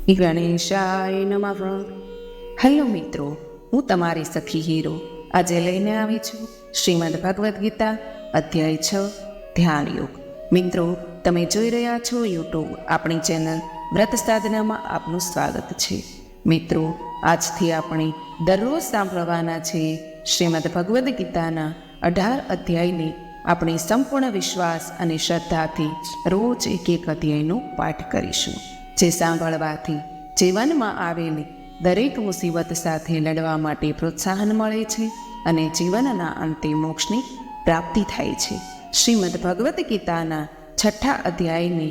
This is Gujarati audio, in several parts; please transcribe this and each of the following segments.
ગણેશાય નમઃ. હેલો મિત્રો, હું તમારી સખી હીરો આજે લઈને આવી છું શ્રીમદ ભગવદ્ ગીતા અધ્યાય 6 ધ્યાન યોગ. મિત્રો, તમે જોઈ રહ્યા છો યુટ્યુબ આપણી ચેનલ વ્રત સાધનામાં આપનું સ્વાગત છે. મિત્રો, આજથી આપણે દરરોજ સાંભળવાના છે શ્રીમદ ભગવદ્ ગીતાના 18 અધ્યાયની આપણે સંપૂર્ણ વિશ્વાસ અને શ્રદ્ધાથી રોજ એક અધ્યાયનો પાઠ કરીશું, જે સાંભળવાથી જીવનમાં આવેલી દરેક મુસીબત સાથે લડવા માટે પ્રોત્સાહન મળે છે અને જીવનના અંતે મોક્ષની પ્રાપ્તિ થાય છે. શ્રીમદ ભગવદ્ ગીતાના 6 અધ્યાયને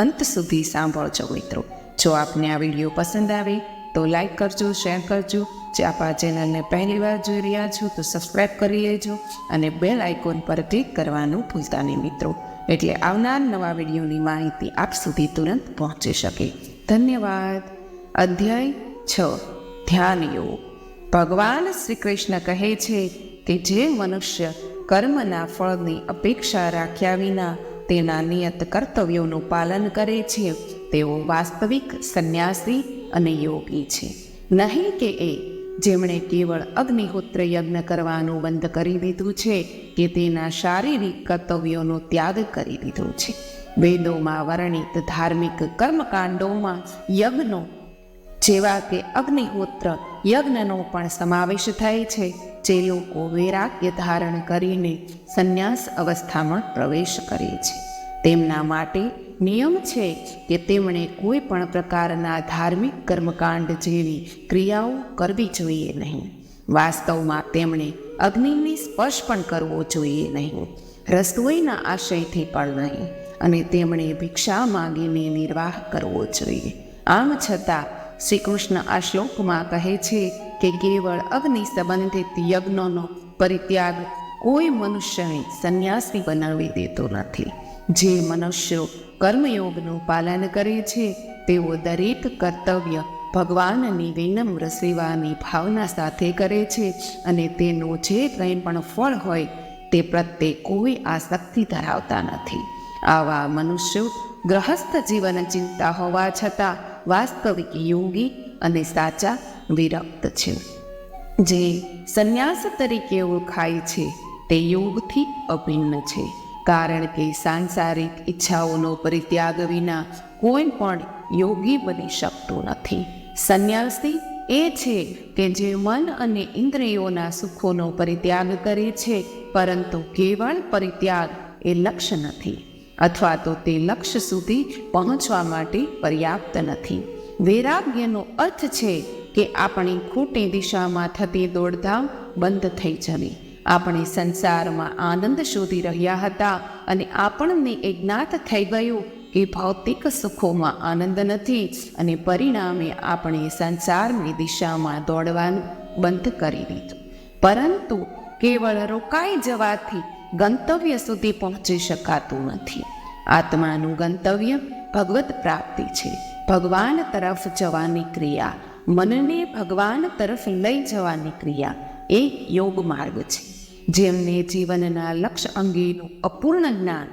અંત સુધી સાંભળજો મિત્રો. જો આપને આ વિડીયો પસંદ આવે તો લાઈક કરજો, શેર કરજો. જે આપ આ ચેનલને પહેલી વાર જોઈ રહ્યા છો તો સબસ્ક્રાઈબ કરી લેજો અને બેલ આઇકોન પર ક્લિક કરવાનું ભૂલતા નહીં મિત્રો, એટલે આવનાર નવા વિડીયોની માહિતી આપ સુધી તુરંત પહોંચી શકે. ધન્યવાદ. અધ્યાય 6 ધ્યાન યોગ. ભગવાન શ્રી કૃષ્ણ કહે છે કે જે મનુષ્ય કર્મના ફળની અપેક્ષા રાખ્યા વિના તેના નિયત કર્તવ્યોનું પાલન કરે છે તેઓ વાસ્તવિક સંન્યાસી અને યોગી છે. નહીં કે એ જેમણે કેવળ અગ્નિહોત્ર યજ્ઞ કરવાનું બંધ કરી દીધું છે કે તેના શારીરિક કર્તવ્યોનો ત્યાગ કરી દીધો છે. વેદોમાં વર્ણિત ધાર્મિક કર્મકાંડોમાં યજ્ઞો જેવા કે અગ્નિહોત્ર યજ્ઞનો પણ સમાવેશ થાય છે. જે લોકો વૈરાગ્ય ધારણ કરીને સંન્યાસ અવસ્થામાં પ્રવેશ કરે છે તેમના માટે નિયમ છે કે તેમણે કોઈ પણ પ્રકારના ધાર્મિક કર્મકાંડ જેવી ક્રિયાઓ કરવી જોઈએ નહીં. વાસ્તવમાં તેમણે અગ્નિની સ્પર્શ પણ કરવો જોઈએ નહીં, રસોઈના આશયથી પણ નહીં, અને તેમણે ભિક્ષા માંગીને નિર્વાહ કરવો જોઈએ. આમ છતાં શ્રી કૃષ્ણ આ શ્લોકમાં કહે છે કે કેવળ અગ્નિ સંબંધિત યજ્ઞોનો પરિત્યાગ કોઈ મનુષ્યને સંન્યાસી બનાવી દેતો નથી. જે મનુષ્યો કર્મયોગનું પાલન કરે છે તેઓ દરેક કર્તવ્ય ભગવાનની વિનમ્ર સેવાની ભાવના સાથે કરે છે અને તેનું જે કંઈ પણ ફળ હોય તે પ્રત્યે કોઈ આસક્તિ ધરાવતા નથી. આવા મનુષ્યો ગ્રહસ્થ જીવન જીવતા હોવા છતાં વાસ્તવિક યોગી અને સાચા વિરક્ત છે. જે સંન્યાસ તરીકે ઓળખાય છે તે યોગથી અભિન્ન છે, કારણ કે સાંસારિક ઈચ્છાઓનો પરિત્યાગ વિના કોઈ પણ યોગી બની શકતો નથી. સંન્યાસી એ છે કે જે મન અને ઇન્દ્રિયોના સુખોનો પરિત્યાગ કરે છે, પરંતુ કેવળ પરિત્યાગ એ લક્ષ્ય નથી, અથવા તો તે લક્ષ્ય સુધી પહોંચવા માટે પર્યાપ્ત નથી. વૈરાગ્યનો અર્થ છે કે આપણી ખોટી દિશામાં થતી દોડધામ બંધ થઈ જવી. આપણે સંસારમાં આનંદ શોધી રહ્યા હતા અને આપણને એ જ્ઞાત થઈ ગયું કે ભૌતિક સુખોમાં આનંદ નથી, અને પરિણામે આપણે સંસારની દિશામાં દોડવાનું બંધ કરી દીધું. પરંતુ કેવળ રોકાઈ જવાથી ગંતવ્ય સુધી પહોંચી શકાતું નથી. આત્માનું ગંતવ્ય ભગવત પ્રાપ્તિ છે, ભગવાન તરફ જવાની ક્રિયા, મનને ભગવાન તરફ લઈ જવાની ક્રિયા એ યોગ માર્ગ છે. જેમને જીવનના લક્ષ્ય અંગેનું અપૂર્ણ જ્ઞાન,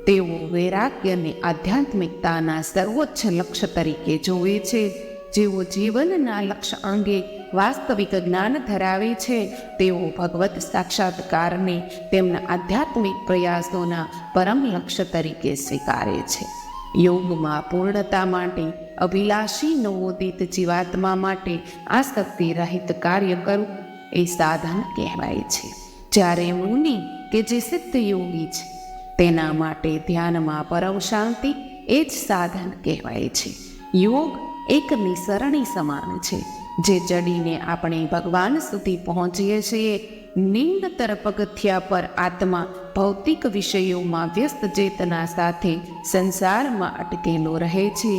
તેઓ વૈરાગ્યને આધ્યાત્મિકતાના સર્વોચ્ચ લક્ષ્ય તરીકે જોવે છે. જેઓ જીવનના લક્ષ્ય અંગે વાસ્તવિક જ્ઞાન ધરાવે છે તેઓ ભગવત સાક્ષાત્કારને તેમના આધ્યાત્મિક પ્રયાસોના પરમ લક્ષ્ય તરીકે સ્વીકારે છે. યોગમાં પૂર્ણતા માટે અભિલાષી નવોદિત જીવાત્મા માટે આસક્તિ રહિત કાર્ય કરવું એ સાધન કહેવાય છે. જ્યારે મુનિ કે જે સિદ્ધ યોગી છે તેના માટે ધ્યાનમાં પરમ શાંતિ એ જ સાધન કહેવાય છે. યોગ એક નિસરણી સમાન છે, જે ચડીને આપણે ભગવાન સુધી પહોંચીએ છીએ. નિમ્નતર પગથિયા પર આત્મા ભૌતિક વિષયોમાં વ્યસ્ત ચેતના સાથે સંસારમાં અટકેલો રહે છે.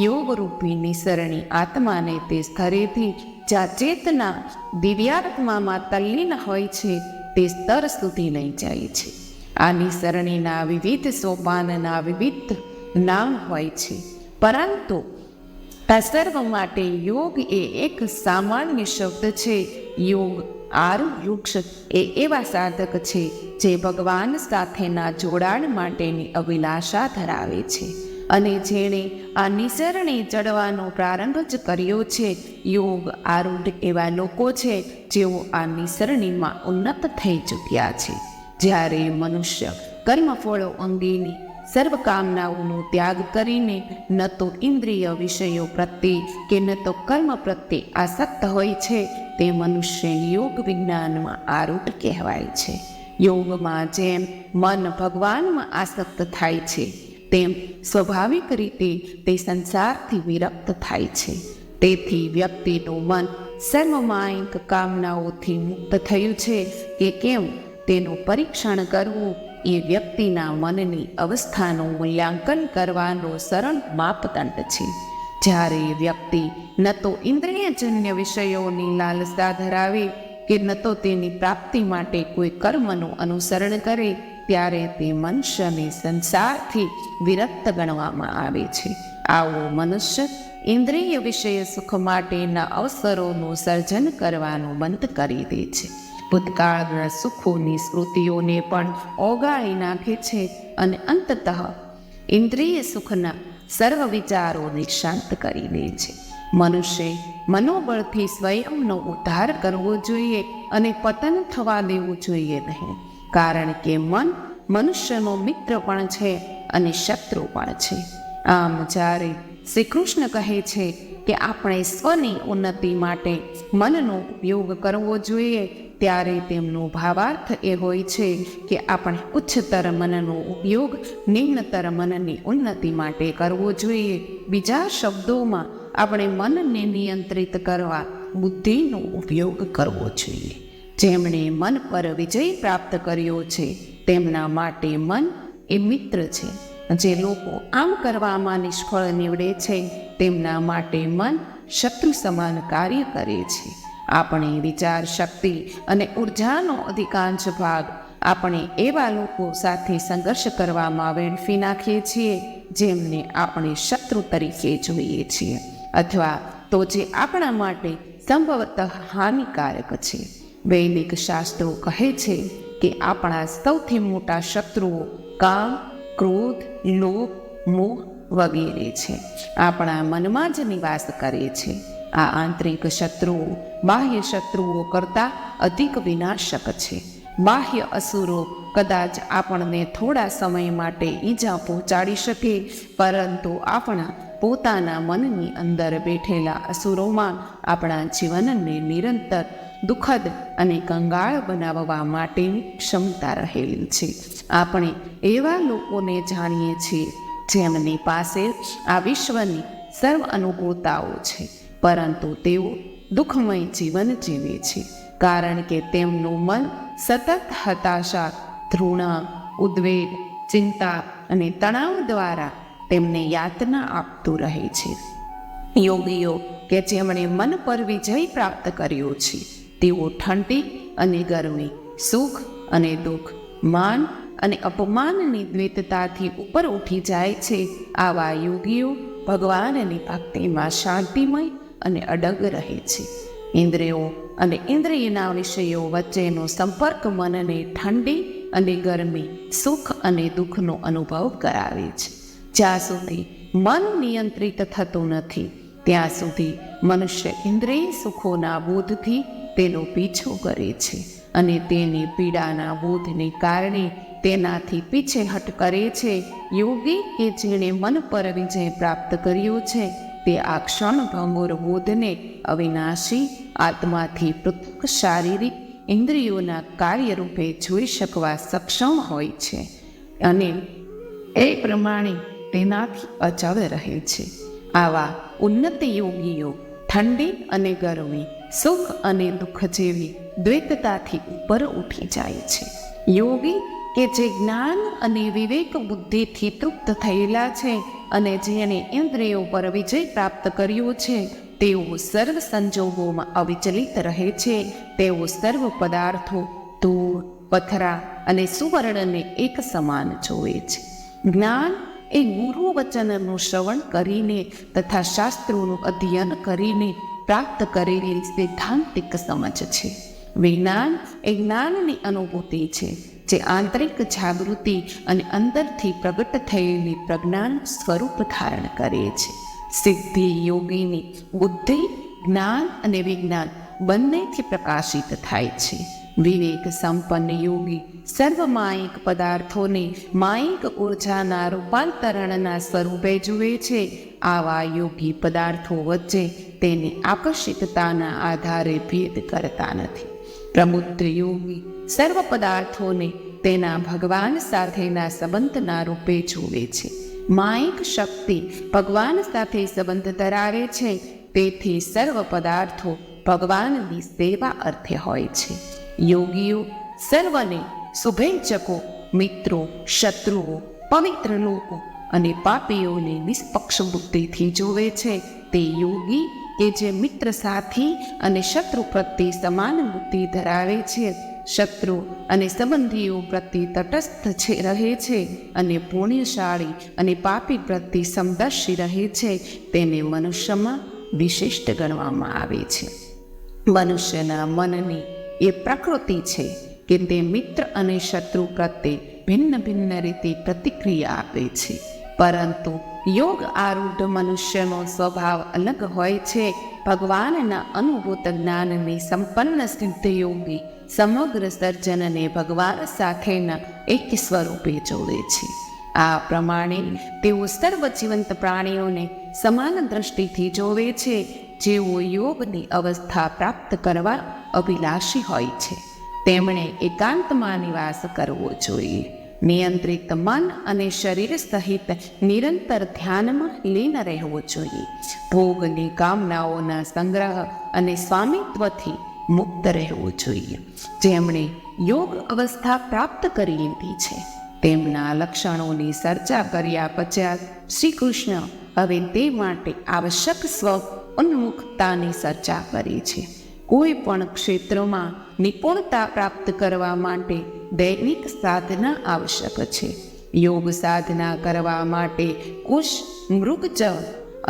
યોગરૂપી નિસરણી આત્માને તે સ્તરેથી જ્યાં ચેતના દિવ્યાત્મામાં તલ્લીન હોય છે તે સ્તર સુધી લઈ જાય છે. આ નિસરણીના વિવિધ સોપાનના વિવિધ નામ હોય છે, પરંતુ આ સર્વ માટે યોગ એ એક સામાન્ય શબ્દ છે. યોગ આરુયુક્ષ એ એવા સાધક છે જે ભગવાન સાથેના જોડાણ માટેની અભિલાષા ધરાવે છે. અને જેણે આ નિસરણે ચડવાનો પ્રારંભ જ કર્યો છે, યોગ આરૂઢ એવા લોકો છે જેઓ આ નિસરણીમાં ઉન્નત થઈ ચૂક્યા છે. જ્યારે મનુષ્ય કર્મફળો અંગેની સર્વ કામનાઓનો ત્યાગ કરીને ન તો ઇન્દ્રિય વિષયો પ્રત્યે કે ન તો કર્મ પ્રત્યે આસક્ત હોય છે, તે મનુષ્ય યોગ વિજ્ઞાનમાં આરૂઢ કહેવાય છે. યોગમાં જેમ મન ભગવાનમાં આસક્ત થાય છે, તેમ સ્વાભાવિક રીતે તે સંસારથી વિરક્ત થાય છે. તેથી વ્યક્તિનું મન સર્વમાયિક કામનાઓથી મુક્ત થયું છે કે કેમ તેનું પરીક્ષણ કરવું એ વ્યક્તિના મનની અવસ્થાનું મૂલ્યાંકન કરવાનો સરળ માપદંડ છે. જ્યારે વ્યક્તિ ન તો ઇન્દ્રિયજન્ય વિષયોની લાલસા ધરાવે કે ન તો તેની પ્રાપ્તિ માટે કોઈ કર્મનું અનુસરણ કરે, ત્યારે તે મનુષ્યને સંસારથી વિરક્ત ગણવામાં આવે છે. આવો મનુષ્ય ઇન્દ્રિય વિષય સુખ માટેના અવસરોનું સર્જન કરવાનું બંધ કરી દે છે. ભૂતકાળના સુખોની સ્મૃતિઓને પણ ઓગાળી નાખે છે અને અંતતઃ ઇન્દ્રિય સુખના સર્વ વિચારોને શાંત કરી દે છે. મનુષ્ય મનોબળથી સ્વયંનો ઉદ્ધાર કરવો જોઈએ અને પતન થવા દેવું જોઈએ નહીં, કારણ કે મન મનુષ્યનો મિત્ર પણ છે અને શત્રુ પણ છે. આમ જ્યારે શ્રી કૃષ્ણ કહે છે કે આપણે સ્વની ઉન્નતિ માટે મનનો ઉપયોગ કરવો જોઈએ, ત્યારે તેમનો ભાવાર્થ એ હોય છે કે આપણે ઉચ્ચતર મનનો ઉપયોગ નિમ્નતર મનની ઉન્નતિ માટે કરવો જોઈએ. બીજા શબ્દોમાં આપણે મનને નિયંત્રિત કરવા બુદ્ધિનો ઉપયોગ કરવો જોઈએ. જેમણે મન પર વિજય પ્રાપ્ત કર્યો છે તેમના માટે મન એ મિત્ર છે. જે લોકો આમ કરવામાં નિષ્ફળ નીવડે છે તેમના માટે મન શત્રુ સમાન કાર્ય કરે છે. આપણી વિચાર શક્તિ અને ઉર્જાનો અધિકાંશ ભાગ આપણે એવા લોકો સાથે સંઘર્ષ કરવામાં વેડફી નાખીએ છીએ જેમને આપણે શત્રુ તરીકે જોઈએ છીએ, અથવા તો જે આપણા માટે સંભવતઃ હાનિકારક છે. વૈદિક શાસ્ત્રો કહે છે કે આપણા સૌથી મોટા શત્રુઓ કામ, ક્રોધ, લોભ, મોહ વગેરે છે. આપણા મનમાં જ નિવાસ કરે છે. આ આંતરિક શત્રુઓ બાહ્ય શત્રુઓ કરતાં અધિક વિનાશક છે. બાહ્ય અસુરો કદાચ આપણને થોડા સમય માટે ઈજા પહોંચાડી શકે, પરંતુ આપણા પોતાના મનની અંદર બેઠેલા અસુરોમાં આપણા જીવનને નિરંતર દુઃખદ અને કંગાળ બનાવવા માટેની ક્ષમતા રહેલી છે. આપણે એવા લોકોને જાણીએ છીએ જેમની પાસે આ વિશ્વની સર્વ અનુકૂળતાઓ છે, પરંતુ તેઓ દુઃખમય જીવન જીવે છે, કારણ કે તેમનું મન સતત હતાશા, ધૃણા, ઉદ્વેગ, ચિંતા અને તણાવ દ્વારા તેમને યાતના આપતું રહે છે. યોગીઓ કે જેમણે મન પર વિજય પ્રાપ્ત કર્યો છે, તેઓ ઠંડી અને ગરમી, સુખ અને દુઃખ, માન અને અપમાનની દ્વૈતતાથી ઉપર ઉઠી જાય છે. આવા યોગીઓ ભગવાનની ભક્તિમાં શાંતિમય અને અડગ રહે છે. ઇન્દ્રિયો અને ઇન્દ્રિયના વિષયો વચ્ચેનો સંપર્ક મનને ઠંડી અને ગરમી, સુખ અને દુઃખનો અનુભવ કરાવે છે. જ્યાં સુધી મન નિયંત્રિત થતું નથી, ત્યાં સુધી મનુષ્ય ઇન્દ્રિય સુખોના બોધથી તેનો પીછો કરે છે અને તેની પીડાના બોધને કારણે તેનાથી પીછેહટ કરે છે. યોગી કે જેણે મન પર વિજય પ્રાપ્ત કર્યો છે તે આ ક્ષણભંગુર બોધને અવિનાશી આત્માથી પૃથક શારીરિક ઇન્દ્રિયોના કાર્યરૂપે જોઈ શકવા સક્ષમ હોય છે અને એ પ્રમાણે તેનાથી અચળ રહે છે. આવા ઉન્નત યોગીઓ ઠંડી અને ગરમી, સુખ અને દુઃખ જેવી દ્વૈતતાથી ઉપર ઉઠી જાય છે. યોગી કે જે જ્ઞાન અને વિવેક બુદ્ધિથી તૃપ્ત થયેલા છે અને જેણે ઇન્દ્રિયો પર વિજય પ્રાપ્ત કર્યો છે, તેઓ સર્વ સંજોગોમાં અવિચલિત રહે છે. તેઓ સર્વ પદાર્થો, ધૂળ, પથરા અને સુવર્ણને એક સમાન જોવે છે. જ્ઞાન એ ગુરુ વચનનું શ્રવણ કરીને તથા શાસ્ત્રોનું અધ્યયન કરીને પ્રાપ્ત કરેલી સૈદ્ધાંતિક સમજ છે. વિજ્ઞાન એ જ્ઞાનની અનુભૂતિ છે. જે આંતરિક જાગૃતિ અને અંદરથી પ્રગટ થયેલી પ્રજ્ઞાન સ્વરૂપ ધારણ કરે છે. સિદ્ધિ યોગીની બુદ્ધિ, જ્ઞાન અને વિજ્ઞાન બંનેથી પ્રકાશિત થાય છે. વિવેક સંપન્ન યોગી સર્વ માયિક પદાર્થોને માયિક ઉર્જાના રૂપાંતરણના સ્વરૂપે જુએ છે. આવા યોગી પદાર્થો વચ્ચે તેની આકર્ષિતતાના આધારે ભેદ કરતા નથી. પ્રબુદ્ધ યોગી સર્વ પદાર્થોને તેના ભગવાન સાથેના સંબંધના રૂપે જુએ છે. માયિક શક્તિ ભગવાન સાથે સંબંધ ધરાવે છે, તેથી સર્વ પદાર્થો ભગવાનની સેવા અર્થે હોય છે. યોગીઓ સર્વને શુભેચ્છકો, મિત્રો, શત્રુઓ, પવિત્ર લોકો અને પાપીઓને નિષ્પક્ષ બુદ્ધિથી જોવે છે. તે યોગી કે જે મિત્ર સાથી અને શત્રુ પ્રત્યે સમાન બુદ્ધિ ધરાવે છે, શત્રુ અને સંબંધીઓ પ્રત્યે તટસ્થ રહે છે અને પુણ્યશાળી અને પાપી પ્રત્યે સમદર્શી રહે છે, તેને મનુષ્યમાં વિશિષ્ટ ગણવામાં આવે છે. મનુષ્યના મનની એ પ્રકૃતિ છે કે તે મિત્ર અને શત્રુ પ્રત્યે ભિન્ન ભિન્ન રીતે પ્રતિક્રિયા આપે છે. પરંતુ યોગ આરૂઢ મનુષ્યનો સ્વભાવ અલગ હોય છે. ભગવાનના અનુભૂત જ્ઞાનની સંપન્ન સિદ્ધ યોગી સમગ્ર સર્જનને ભગવાન સાથેના એક સ્વરૂપે જોડે છે. આ પ્રમાણે તેઓ સર્વ જીવંત પ્રાણીઓને સમાન દ્રષ્ટિથી જોવે છે. જેઓ યોગની અવસ્થા પ્રાપ્ત કરવા અભિલાષી હોય છે, તેમણે એકાંતમાં નિવાસ કરવો જોઈએ. નિયંત્રિત મન અને શરીર સહિત નિરંતર ધ્યાનમાં લીન રહેવો જોઈએ. ભોગની કામનાઓના સંગ્રહ અને સ્વામિત્વથી મુક્ત રહેવું જોઈએ. જેમણે યોગ અવસ્થા પ્રાપ્ત કરી લીધી છે, તેમના લક્ષણોની ચર્ચા કર્યા પશ્ચાત શ્રી કૃષ્ણ હવે તે માટે આવશ્યક સ્વ ઉન્મુખતાની ચર્ચા કરી છે. કોઈ પણ ક્ષેત્રમાં નિપુણતા પ્રાપ્ત કરવા માટે દૈનિક સાધના આવશ્યક છે. યોગ સાધના કરવા માટે કુશ, મૃગજળ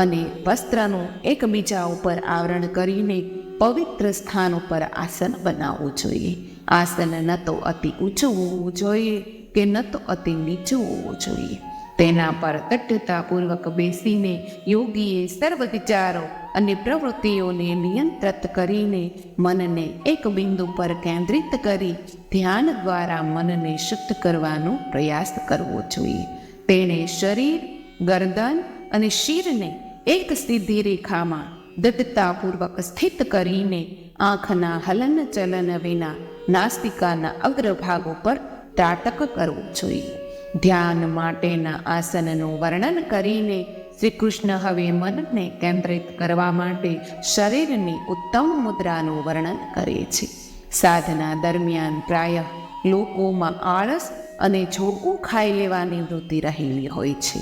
અને વસ્ત્રનું એકબીજા ઉપર આવરણ કરીને પવિત્ર સ્થાન ઉપર આસન બનાવવું જોઈએ. આસન ન તો અતિ ઊંચું હોવું જોઈએ કે ન તો અતિ નીચું હોવું જોઈએ. તેના પર તટતાપૂર્વક બેસીને યોગીએ સર્વ વિચારો અને પ્રવૃત્તિઓને નિયંત્રિત કરીને મનને એક બિંદુ પર કેન્દ્રિત કરી ધ્યાન દ્વારા મનને શુદ્ધ કરવાનો પ્રયાસ કરવો જોઈએ. તેણે શરીર, ગરદન અને શિરને એક સીધી રેખામાં દૃઢતાપૂર્વક સ્થિત કરીને આંખના હલન ચલન વિના નાસિકાના અગ્રભાગો પર ત્રાટક કરવું જોઈએ. ધ્યાન માટેના આસનનું વર્ણન કરીને શ્રી કૃષ્ણ હવે મનને કેન્દ્રિત કરવા માટે શરીરની ઉત્તમ મુદ્રાનું વર્ણન કરે છે. સાધના દરમિયાન પ્રાય લોકોમાં આળસ અને ઝોકું ખાઈ લેવાની વૃત્તિ રહેલી હોય છે.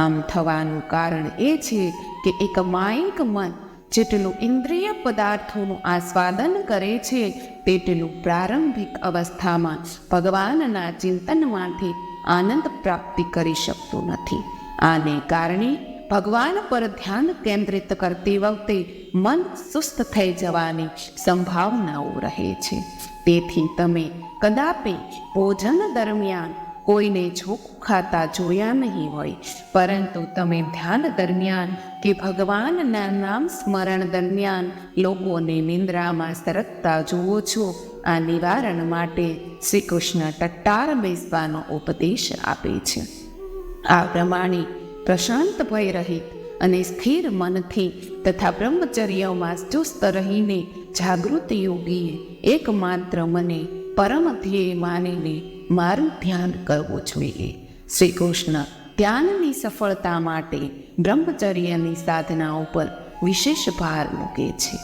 આમ થવાનું કારણ એ છે કે એક માયિક મન જેટલું ઇન્દ્રિય પદાર્થોનું આસ્વાદન કરે છે, તેટલું પ્રારંભિક અવસ્થામાં ભગવાનના ચિંતનમાંથી આનંદ પ્રાપ્તિ કરી શકતું નથી. આને કારણે ભગવાન પર ધ્યાન કેન્દ્રિત કરતી વખતે મન સુસ્ત થઈ જવાની સંભાવનાઓ રહે છે. તેથી તમે કદાપી ભોજન દરમિયાન કોઈને ઝોકું ખાતા જોયા નહીં હોય, પરંતુ તમે ધ્યાન દરમિયાન કે ભગવાનના નામ સ્મરણ દરમિયાન લોકોને નિંદ્રામાં સરકતા જુઓ છો. આ નિવારણ માટે શ્રી કૃષ્ણ ટટ્ટાર બેસવાનો ઉપદેશ આપે છે. આ પ્રમાણે પ્રશાંત ભય રહિત અને સ્થિર મનથી તથા બ્રહ્મચર્યમાં ચુસ્ત રહીને જાગૃત યોગીએ એકમાત્ર મને પરમ ધ્યેય માનીને મારું ધ્યાન કરવું જોઈએ. શ્રી કૃષ્ણ ધ્યાનની સફળતા માટે બ્રહ્મચર્યની સાધના ઉપર વિશેષ ભાર મૂકે છે.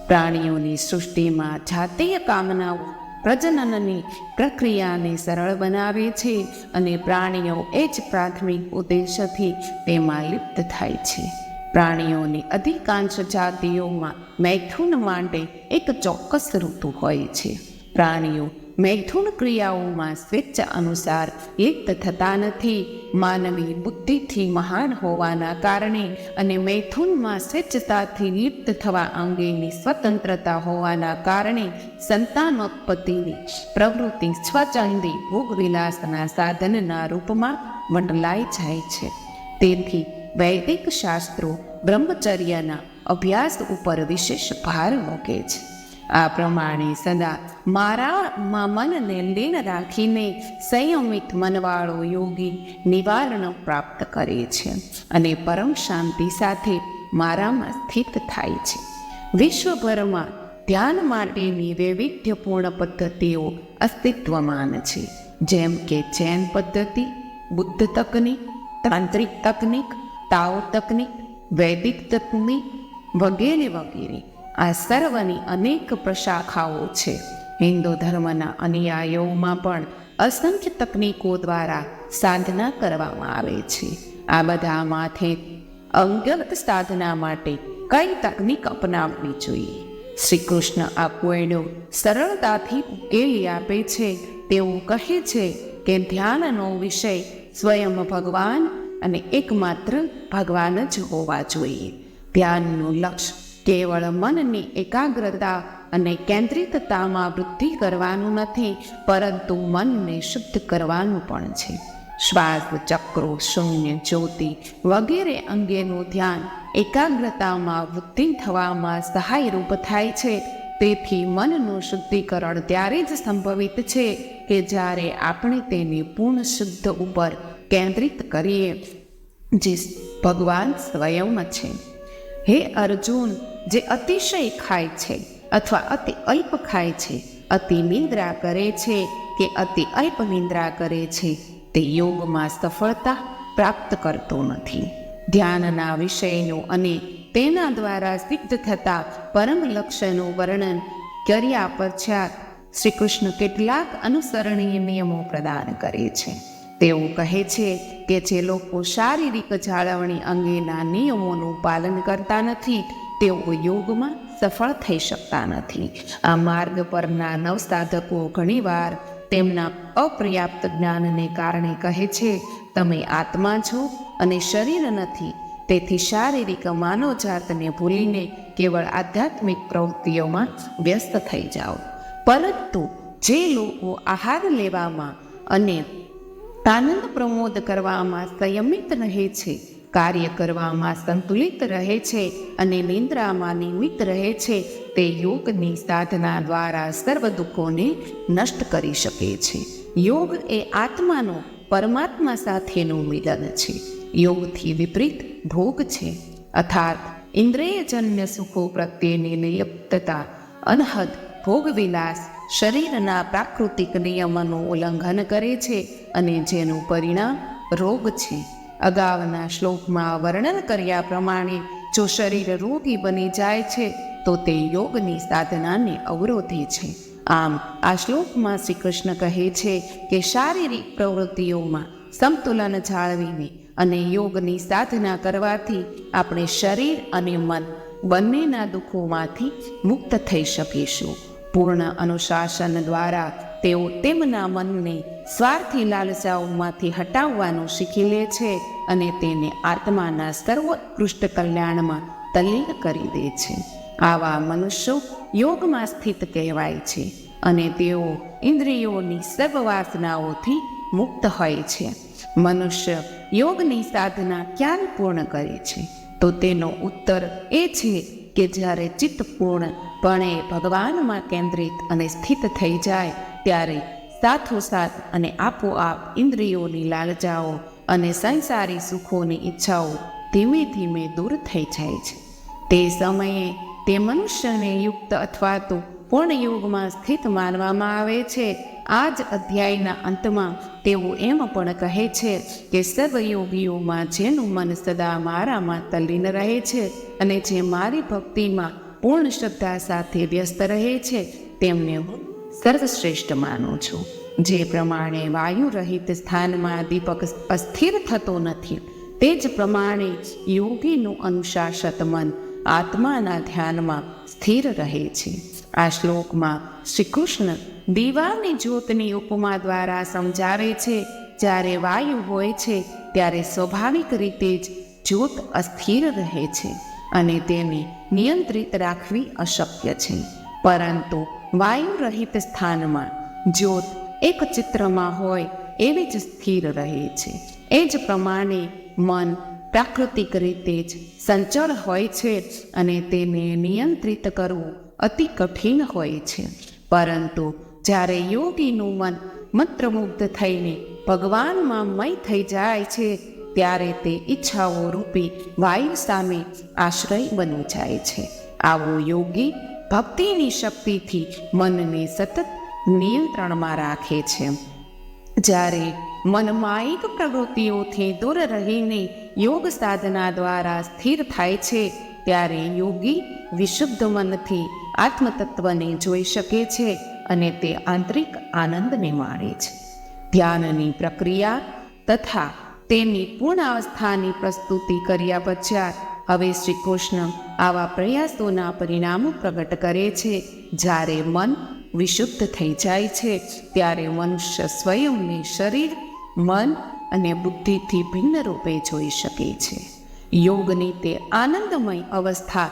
પ્રાણીઓની સૃષ્ટિમાં જાતીય કામનાઓ પ્રજનનની પ્રક્રિયાને સરળ બનાવે છે અને પ્રાણીઓ એ જ પ્રાથમિક ઉદ્દેશથી તેમાં લિપ્ત થાય છે. પ્રાણીઓની અધિકાંશ જાતિઓમાં મૈથુન માટે એક ચોક્કસ ઋતુ હોય છે. પ્રાણીઓ મૈથુન ક્રિયાઓમાં સ્વેચ્છા અનુસાર લિપ્ત થતા નથી. માનવી બુદ્ધિથી મહાન હોવાના કારણે અને મૈથુનમાં સ્વેચ્છતાથી લિપ્ત થવા અંગેની સ્વતંત્રતા હોવાના કારણે સંતાનોત્પત્તિની પ્રવૃત્તિ સ્વચંદી ભોગવિલાસના સાધનના રૂપમાં મંડલાઈ જાય છે. તેથી વૈદિક શાસ્ત્રો બ્રહ્મચર્યના અભ્યાસ ઉપર વિશેષ ભાર મૂકે છે. આ પ્રમાણે સદા મારામાં મનને લીન રાખીને સંયમિત મનવાળો યોગી નિવારણ પ્રાપ્ત કરે છે અને પરમ શાંતિ સાથે મારામાં સ્થિત થાય છે. વિશ્વભરમાં ધ્યાન માટેની વૈવિધ્યપૂર્ણ પદ્ધતિઓ અસ્તિત્વમાન છે, જેમ કે જૈન પદ્ધતિ, બુદ્ધ તકનીક, તાંત્રિક તકનીક, તાઓ તકનીક, વૈદિક તકનીક વગેરે વગેરે. આ સર્વની અનેક પ્રશાખાઓ છે. હિન્દુ ધર્મના અનુયાયીઓમાં પણ અસંખ્ય તકનીકો દ્વારા સાધના કરવામાં આવે છે. આ બધામાંથી અંગત સાધના માટે કઈ તકનીક અપનાવવી જોઈએ? શ્રી કૃષ્ણ આ કોયડો સરળતાથી ઉકેલી આપે છે. તેઓ કહે છે કે ધ્યાનનો વિષય સ્વયં ભગવાન અને એકમાત્ર ભગવાન જ હોવા જોઈએ. ધ્યાનનું લક્ષ્ય કેવળ મનની એકાગ્રતા અને કેન્દ્રિતતામાં વૃદ્ધિ કરવાનું નથી, પરંતુ મનને શુદ્ધ કરવાનું પણ છે. શ્વાસ ચક્રો, શૂન્ય, જ્યોતિ વગેરે અંગેનું ધ્યાન એકાગ્રતામાં વૃદ્ધિ થવામાં સહાયરૂપ થાય છે. તેથી મનનું શુદ્ધિકરણ ત્યારે જ સંભવિત છે કે જ્યારે આપણે તેને પૂર્ણ શુદ્ધ ઉપર કેન્દ્રિત કરીએ, જે ભગવાન સ્વયં છે. હે અર્જુન, જે અતિશય ખાય છે અથવા અતિ અલ્પ ખાય છે, અતિ નિંદ્રા કરે છે કે અતિ અલ્પ નિંદ્રા કરે છે, તે યોગમાં સફળતા પ્રાપ્ત કરતો નથી. ધ્યાનના વિષયનું અને તેના દ્વારા સિદ્ધ થતા પરમ લક્ષ્યનું વર્ણન કર્યા પશ્ચાત શ્રી કૃષ્ણ કેટલાક અનુસરણીય નિયમો પ્રદાન કરે છે. તેઓ કહે છે કે જે લોકો શારીરિક જાળવણી અંગેના નિયમોનું પાલન કરતા નથી, તેઓ યોગમાં સફળ થઈ શકતા નથી. આ માર્ગ પરના નવસાધકો ઘણીવાર તેમના અપર્યાપ્ત જ્ઞાનને કારણે કહે છે, તમે આત્મા છો અને શરીર નથી. તેથી શારીરિક માનવજાતને ભૂલીને કેવળ આધ્યાત્મિક પ્રવૃત્તિઓમાં વ્યસ્ત થઈ જાઓ. પરંતુ જે લોકો આહાર લેવામાં અને આનંદ પ્રમોદ કરવામાં સંયમિત રહે છે, કાર્ય કરવામાં સંતુલિત રહે છે અને નિંદ્રામાં નિમિત્ત રહે છે, તે યોગની સાધના દ્વારા સર્વ દુઃખોને નષ્ટ કરી શકે છે. યોગ એ આત્માનો પરમાત્મા સાથેનું મિલન છે. યોગથી વિપરીત ભોગ છે, અર્થાત ઇન્દ્રિયજન્ય સુખો પ્રત્યેની નિયપ્તતા, અનહદ ભોગવિલાસ શરીરના પ્રાકૃતિક નિયમોનું ઉલ્લંઘન કરે છે અને જેનું પરિણામ રોગ છે. અગાઉના શ્લોકમાં વર્ણન કર્યા પ્રમાણે જો શરીર રોગી બની જાય છે તો તે યોગની સાધનાને અવરોધે છે. આમ આ શ્લોકમાં શ્રી કૃષ્ણ કહે છે કે શારીરિક પ્રવૃત્તિઓમાં સંતુલન જાળવીને અને યોગની સાધના કરવાથી આપણે શરીર અને મન બંનેના દુઃખોમાંથી મુક્ત થઈ શકીશું. પૂર્ણ અનુશાસન દ્વારા તેઓ તેમના મનને સ્વાર્થી લાલસાઓમાંથી હટાવવાનું શીખી લે છે અને તેને આત્માના સર્વોત્કૃષ્ટ કલ્યાણમાં તલ્લીન કરી દે છે. આવા મનુષ્યો યોગમાં સ્થિત કહેવાય છે અને તેઓ ઇન્દ્રિયોની સર્વ વાસનાઓથી મુક્ત હોય છે. મનુષ્ય યોગની સાધના ક્યારે પૂર્ણ કરે છે? તો તેનો ઉત્તર એ છે કે જ્યારે ચિત્ત પૂર્ણપણે ભગવાનમાં કેન્દ્રિત અને સ્થિત થઈ જાય, ત્યારે સાથોસાથ અને આપોઆપ ઇન્દ્રિયોની લાલચાઓ અને સંસારી સુખોની ઈચ્છાઓ ધીમે ધીમે દૂર થઈ જાય છે. તે સમયે તે મનુષ્યને યુક્ત અથવા તો પૂર્ણ યોગમાં સ્થિત માનવામાં આવે છે. આ જ અધ્યાયના અંતમાં તેઓ એમ પણ કહે છે કે સર્વયોગીઓમાં જેનું મન સદા મારામાં તલ્લીન રહે છે અને જે મારી ભક્તિમાં પૂર્ણ શ્રદ્ધા સાથે વ્યસ્ત રહે છે, તેમને હું સર્વશ્રેષ્ઠ માનું છું. જે પ્રમાણે વાયુ રહિત સ્થાનમાં દીપક અસ્થિર થતો નથી, તે જ પ્રમાણે યોગીનું અનુશાસિત મન આત્માના ધ્યાનમાં સ્થિર રહે છે. આ શ્લોકમાં શ્રી કૃષ્ણ દીવાની જ્યોતની ઉપમા દ્વારા સમજાવે છે. જ્યારે વાયુ હોય છે ત્યારે સ્વાભાવિક રીતે જ જ્યોત અસ્થિર રહે છે અને તેને નિયંત્રિત રાખવી અશક્ય છે. પરંતુ વાયુ રહિત સ્થાનમાં જ્યોત એક ચિત્રમાં હોય એવી જ સ્થિર રહે છે. એ જ પ્રમાણે મન પ્રાકૃતિક રીતે જ સંચળ હોય છે અને તેને નિયંત્રિત કરવું અતિ કઠિન હોય છે. પરંતુ જ્યારે યોગીનું મન મંત્રમુગ્ધ થઈને ભગવાનમાં મય થઈ જાય છે ત્યારે તે ઈચ્છાઓ રૂપી વાયુ સામે આશ્રય બની જાય છે. આવો યોગી ભક્તિની શક્તિથી મનને સતત નિયંત્રણમાં રાખે છે. જ્યારે મન માયિક પ્રવૃત્તિઓથી દૂર રહીને યોગ સાધના દ્વારા સ્થિર થાય છે ત્યારે યોગી વિશુદ્ધ મનથી આત્મતત્વને જોઈ શકે છે અને તે આંતરિક આનંદને માણે છે. ધ્યાનની પ્રક્રિયા તથા તેની પૂર્ણ અવસ્થાની પ્રસ્તુતિ કર્યા પશ્ચાત હવે શ્રી કૃષ્ણ આવા પ્રયાસોના પરિણામો પ્રગટ કરે છે. જ્યારે મન વિશુદ્ધ થઈ જાય છે ત્યારે મનુષ્ય સ્વયંને શરીર, મન અને બુદ્ધિથી ભિન્ન રૂપે જોઈ શકે છે. યોગની તે આનંદમય અવસ્થા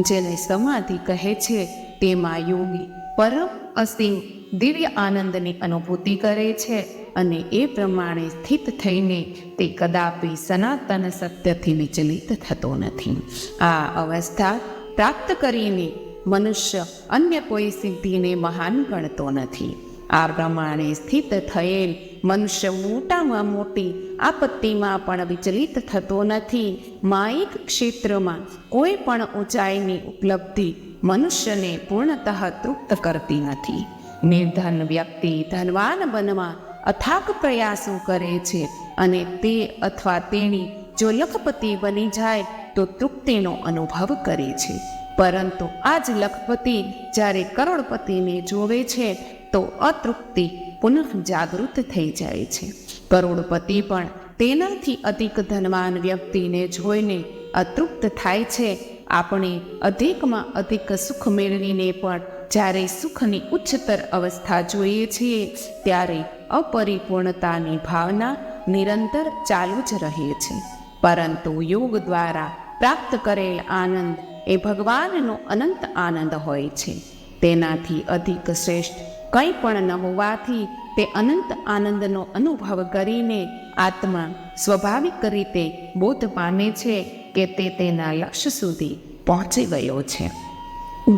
જેને સમાધિ કહે છે તેમાં યોગી પરમ અસીમ દિવ્ય આનંદની અનુભૂતિ કરે છે અને એ પ્રમાણે સ્થિત થઈને તે કદાપી સનાતન સત્યથી વિચલિત થતો નથી. આ અવસ્થા પ્રાપ્ત કરીને મનુષ્ય અન્ય કોઈ સિદ્ધિને મહાન ગણતો નથી. આ પ્રમાણે સ્થિત થયેલ મનુષ્ય મોટામાં મોટી આપત્તિમાં પણ વિચલિત થતો નથી. માયિક ક્ષેત્રમાં કોઈ પણ ઊંચાઈની ઉપલબ્ધિ મનુષ્યને પૂર્ણતઃ તૃપ્ત કરતી નથી. નિર્ધન વ્યક્તિ ધનવાન બનવા અથાગ પ્રયાસો કરે છે અને તે અથવા તેણી જો લખપતિ બની જાય તો તૃપ્તિનો અનુભવ કરે છે. પરંતુ આ જ લખપતિ જ્યારે કરોડપતિને જોવે છે તો અતૃપ્તિ પુનઃ જાગૃત થઈ જાય છે. કરોડપતિ પણ તેનાથી અધિક ધનવાન વ્યક્તિને જોઈને અતૃપ્ત થાય છે. આપણે અધિકમાં અધિક સુખ મેળવીને પણ જ્યારે સુખની ઉચ્ચતર અવસ્થા જોઈએ છીએ ત્યારે અપરિપૂર્ણતાની ભાવના નિરંતર ચાલુ જ રહે છે. પરંતુ યોગ દ્વારા પ્રાપ્ત કરેલ આનંદ એ ભગવાનનો અનંત આનંદ હોય છે. તેનાથી અધિક શ્રેષ્ઠ કંઈ પણ ન હોવાથી તે અનંત આનંદનો અનુભવ કરીને આત્મા સ્વાભાવિક રીતે બોધ પામે છે કે તે તેના લક્ષ્ય સુધી પહોંચી ગયો છે.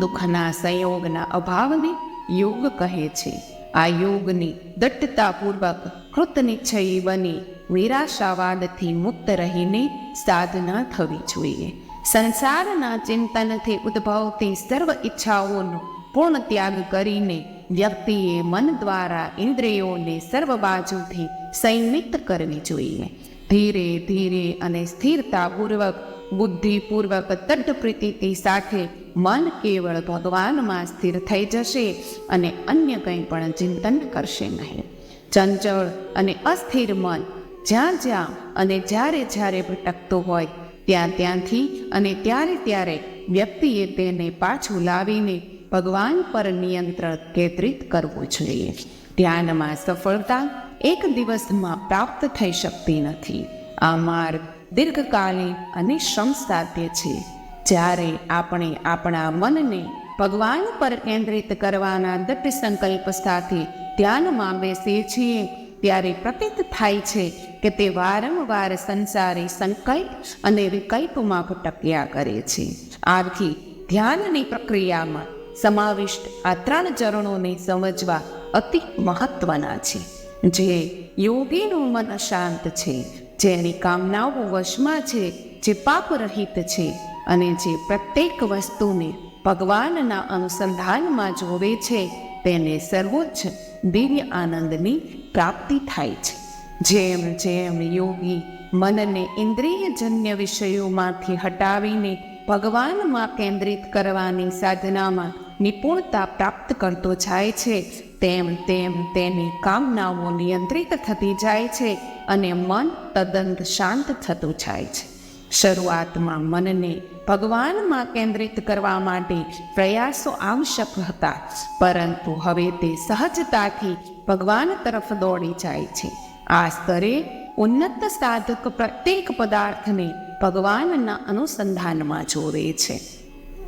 દુઃખના સંયોગના અભાવને યોગ કહે છે. આ યોગની દટ્ટતાપૂર્વક કૃતનિશ્ચયી બની નિરાશાવાદથી મુક્ત રહીને સાધના થવી જોઈએ. સંસારના ચિંતનથી ઉદ્ભવતી સર્વ ઈચ્છાઓનો પૂર્ણ ત્યાગ કરીને વ્યક્તિએ મન દ્વારા ઇન્દ્રિયોને સર્વ બાજુથી સંયમિત કરવી જોઈએ. ધીરે ધીરે અને સ્થિરતાપૂર્વક બુદ્ધિપૂર્વક તદ્પ્રીતિ સાથે મન કેવળ ભગવાનમાં સ્થિર થઈ જશે અને અન્ય કંઈ પણ ચિંતન કરશે નહીં. ચંચળ અને અસ્થિર મન જ્યાં જ્યાં અને જ્યારે જ્યારે ભટકતું હોય ત્યાંથી અને ત્યારે વ્યક્તિએ તેને પાછું લાવીને ભગવાન પર નિયંત્રણ કેન્દ્રિત કરવું જોઈએ. ધ્યાનમાં સફળતા એક દિવસમાં પ્રાપ્ત થઈ શકતી નથી. આ માર્ગ દીર્ઘકાલીન અને શ્રમ સાધ્ય છે. જ્યારે આપણે આપણા મનને ભગવાન પર કેન્દ્રિત કરવાના દૃઢ સંકલ્પ સાથે ધ્યાનમાં બેસીએ છીએ ત્યારે પ્રતીત થાય છે કે તે વારંવાર સંસારી સંકલ્પ અને વિકલ્પમાં ભટક્યા કરે છે. આથી ધ્યાનની પ્રક્રિયામાં સમાવિષ્ટ આ 3 ચરણોને સમજવા અતિ મહત્વના છે. જે યોગીનું મન શાંત છે, જેની કામનાઓ વશમાં છે, જે પાપ રહિત છે અને જે પ્રત્યેક વસ્તુને ભગવાનના અનુસંધાનમાં જોવે છે તેને સર્વોચ્ચ દિવ્ય આનંદની પ્રાપ્તિ થાય છે. જેમ જેમ યોગી મનને ઇન્દ્રિયજન્ય વિષયોમાંથી હટાવીને ભગવાનમાં કેન્દ્રિત કરવાની સાધનામાં નિપુણતા પ્રાપ્ત કરતો જાય છે તેમ તેમ તેની કામનાઓ નિયંત્રિત થતી જાય છે અને મન તદ્દન શાંત થતું જાય છે. શરૂઆતમાં મનને ભગવાનમાં કેન્દ્રિત કરવા માટે પ્રયાસો આવશ્યક હતા, પરંતુ હવે તે સહજતાથી ભગવાન તરફ દોડી જાય છે. આ સ્તરે ઉન્નત સાધક પ્રત્યેક પદાર્થને ભગવાનના અનુસંધાનમાં જોવે છે.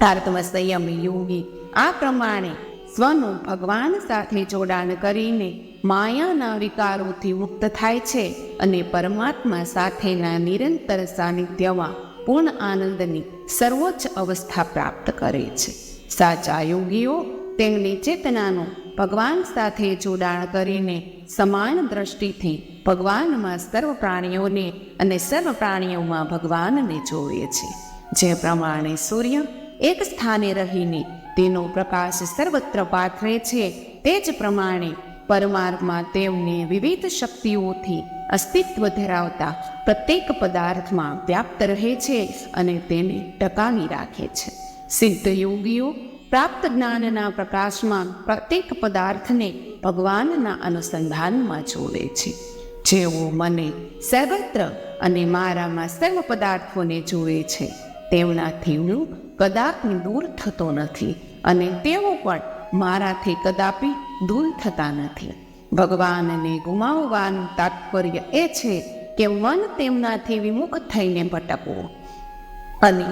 આત્મસંયમી યોગી આ પ્રમાણે સ્વનું ભગવાન સાથે જોડાણ કરીને માયાના વિકારોથી મુક્ત થાય છે અને પરમાત્મા સાથેના નિરંતર સાનિધ્યમાં પૂર્ણ આનંદની સર્વોચ્ચ અવસ્થા પ્રાપ્ત કરે છે. સાચા યોગીઓ તેમની ચેતનાનું ભગવાન સાથે જોડાણ કરીને સમાન દ્રષ્ટિથી ભગવાનમાં સર્વ પ્રાણીઓને અને સર્વ પ્રાણીઓમાં ભગવાનને જોવે છે. જે પ્રમાણે સૂર્ય એક સ્થાને રહીને તેનો પ્રકાશ સર્વત્ર પાથરે છે, તે જ પ્રમાણે પરમાત્મા તેમને વિવિધ શક્તિઓથી અસ્તિત્વ ધરાવતા પ્રત્યેક પદાર્થમાં વ્યાપ્ત રહે છે અને તેને ટકાવી રાખે છે. સિદ્ધ યોગીઓ પ્રાપ્ત જ્ઞાનના પ્રકાશમાં પ્રત્યેક પદાર્થને ભગવાનના અનુસંધાનમાં જોવે છે. જેઓ મને સર્વત્ર અને મારામાં સર્વ પદાર્થોને જોવે છે, તેમનાથી હું કદાપી દૂર થતો નથી અને તેઓ પણ મારાથી કદાપી દૂર થતા નથી. ભગવાનને ગુમાવવાનું તાત્પર્ય એ છે કે મન તેમનાથી વિમુખ થઈને ભટકવું અને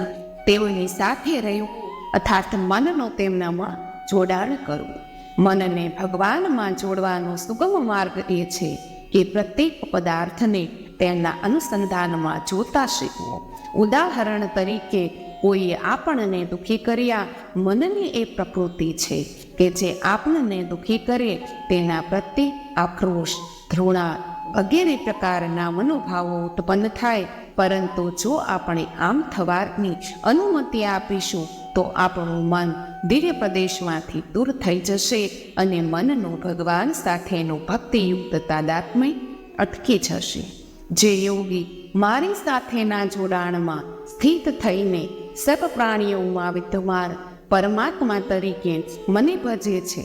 તેઓની સાથે રહેવું, અર્થાત મનનો તેમનામાં જોડાણ કરવું. મનને ભગવાનમાં જોડવાનો સુગમ માર્ગ એ છે કે પ્રત્યેક પદાર્થને તેમના અનુસંધાનમાં જોતા શીખવું. ઉદાહરણ તરીકે કોઈએ આપણને દુઃખી કર્યા, મનની એ પ્રકૃતિ છે કે જે આપણને દુઃખી કરે તેના પ્રત્યે આક્રોશ, ઘૃણા વગેરે પ્રકારના મનોભાવો ઉત્પન્ન થાય. પરંતુ જો આપણે આમ થવાની અનુમતિ આપીશું તો આપણું મન દિવ્ય પ્રદેશમાંથી દૂર થઈ જશે અને મનનું ભગવાન સાથેનું ભક્તિયુક્ત તાદાત્મ્ય અટકી જશે. જે યોગી મારી સાથેના જોડાણમાં સ્થિત થઈને સર્વ પ્રાણીઓમાં વિદ્યમાન પરમાત્મા તરીકે મને ભજે છે,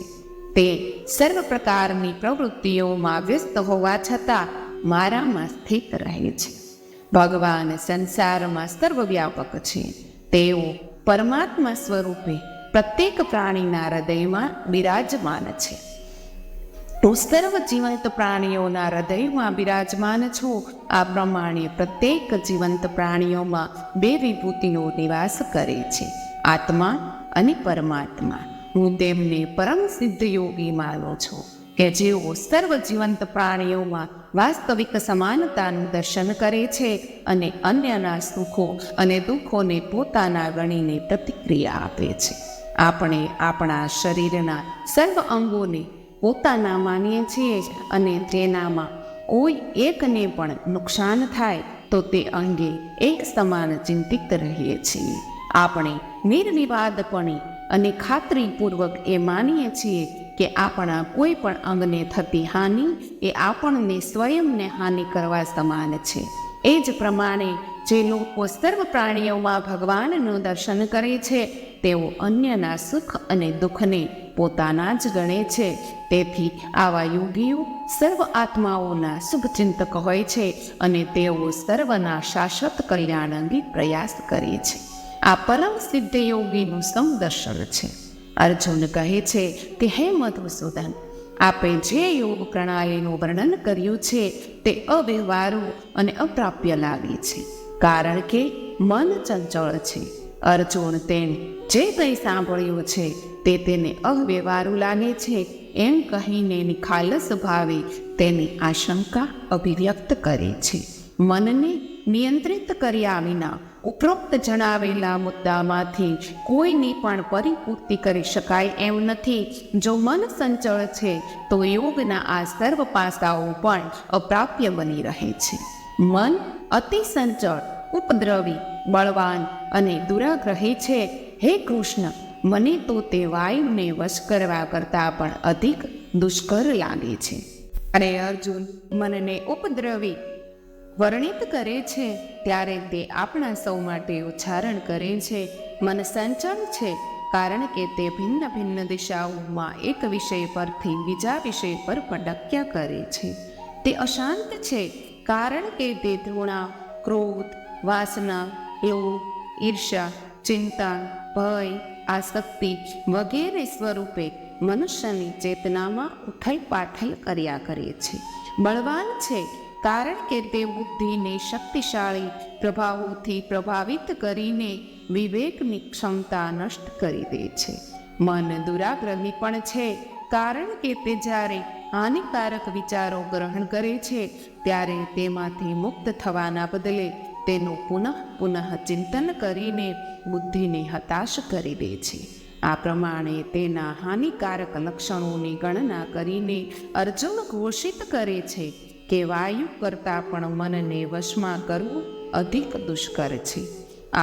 તે સર્વ પ્રકારની પ્રવૃત્તિઓમાં વ્યસ્ત હોવા છતાં મારામાં સ્થિત રહે છે. ભગવાન સંસારમાં સર્વવ્યાપક છે. તેઓ પરમાત્મા સ્વરૂપે પ્રત્યેક પ્રાણીના હૃદયમાં બિરાજમાન છે. હું સર્વ જીવંત પ્રાણીઓના હૃદયમાં બિરાજમાન છું. આ પ્રમાણે પ્રત્યેક જીવંત પ્રાણીઓમાં બે વિભૂતિઓ નિવાસ કરે છે, આત્મા અને પરમાત્મા. હું તેમને પરમ સિદ્ધ યોગી માનું છું કે જેઓ સર્વ જીવંત પ્રાણીઓમાં વાસ્તવિક સમાનતાનું દર્શન કરે છે અને અન્યના સુખો અને દુઃખોને પોતાના ગણીને પ્રતિક્રિયા આપે છે. આપણે આપણા શરીરના સર્વ અંગોને પોતાના માનીએ છીએ અને તેનામાં કોઈ એકને પણ નુકસાન થાય તો તે અંગે એક સમાન ચિંતિત રહીએ છીએ. આપણે નિર્વિવાદપણે અને ખાતરીપૂર્વક એ માનીએ છીએ કે આપણા કોઈ પણ અંગને થતી હાનિ એ આપણને સ્વયંને હાનિ કરવા સમાન છે. એ જ પ્રમાણે જે લોકો સર્વ પ્રાણીઓમાં ભગવાનનું દર્શન કરે છે તેઓ અન્યના સુખ અને દુઃખને પોતાના જ ગણે છે. તેથી આવા યોગીઓ સર્વ આત્માઓના શુભચિંતક હોય છે અને તેઓ સર્વના શાશ્વત કલ્યાણ અંગે પ્રયાસ કરે છે. આ પરમ સિદ્ધ યોગીનું સમદર્શન છે. અર્જુન કહે છે કે હે મધુસૂદન, આપે જે યોગ પ્રણાલીનું વર્ણન કર્યું છે તે અવ્યવહારુ અને અપ્રાપ્ય લાગે છે, કારણ કે મન ચંચળ છે. અર્જુન તેને જે કંઈ સાંભળ્યું છે તે તેને અવ્યવહારુ લાગે છે એમ કહીને નિખાલસ ભાવે તેની આશંકા અભિવ્યક્ત કરે છે. મનને નિયંત્રિત કર્યા વિના ઉપરોક્ત જણાવેલા મુદ્દામાંથી કોઈની પણ પરિપૂર્તિ કરી શકાય એમ નથી. જો મન સંચળ છે તો યોગના આ સર્વ પાસાઓ પણ અપ્રાપ્ય બની રહે છે. મન અતિ સંચળ, ઉપદ્રવી, બળવાન અને દુરાગ્રહી છે. હે કૃષ્ણ, મને તો તે વાયુને વશ કરવા કરતાં પણ અધિક દુષ્કર લાગે છે. અને અર્જુન મનને ઉપદ્રવી વર્ણિત કરે છે ત્યારે તે આપણા સૌ માટે ઉચ્ચારણ કરે છે. મન સંચળ છે કારણ કે તે ભિન્ન ભિન્ન દિશાઓમાં એક વિષય પરથી બીજા વિષય પર ભટક્યા કરે છે. તે અશાંત છે કારણ કે તે ઘૃણા, ક્રોધ, વાસના, લોભ, ઈર્ષ્યા, ચિંતા, ભય, આસક્તિ વગેરે સ્વરૂપે મનુષ્યની ચેતનામાં ઉથલ પાથલ કર્યા કરે છે. બળવાન છે કારણ કે તે બુદ્ધિને શક્તિશાળી પ્રભાવોથી પ્રભાવિત કરીને વિવેકની ક્ષમતા નષ્ટ કરી દે છે. મન દુરાગ્રહી પણ છે, કારણ કે તે જ્યારે હાનિકારક વિચારો ગ્રહણ કરે છે ત્યારે તેમાંથી મુક્ત થવાના બદલે તેનું પુનઃ ચિંતન કરીને બુદ્ધિને હતાશ કરી દે છે. આ પ્રમાણે તેના હાનિકારક લક્ષણોની ગણના કરીને અર્જુન ઘોષિત કરે છે કે વાયુ કરતાં પણ મનને વશમાં કરવું અધિક દુષ્કર છે.